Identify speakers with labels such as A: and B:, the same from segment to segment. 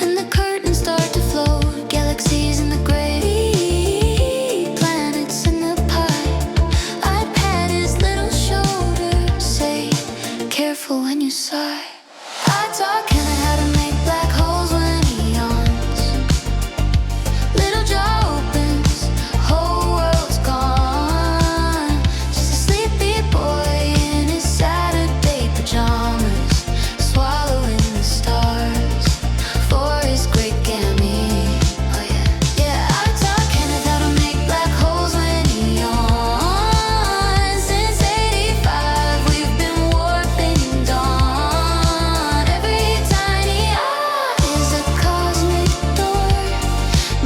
A: and the curtains start to float. Galaxies in the gray, planets in the pie. I pat his little shoulder, say, careful when you sigh. I taught Kenneth how to make black holes when he yawns. Little jaw opens, whole world's gone. Just a sleepy boy in his Saturday pajamas, swallowing the stars for his great Gammy. Oh yeah. Yeah, I taught Kenneth how to make black holes when he yawns. Since '85 we've been warping dawn. Every tiny eye is a cosmic door.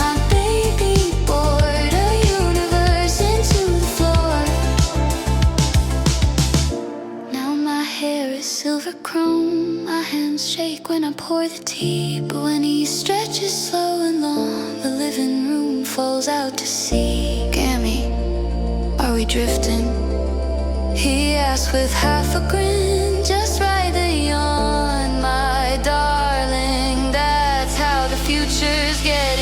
A: My baby bored a universe into the floor. Now my hair is silver chrome. My hands shake when I pour the tea. But when he stretches slow and long, the living room falls out to sea. Gammy, are we drifting? He asks with half a grin. Just ride the yawn, my darling. That's how the future's get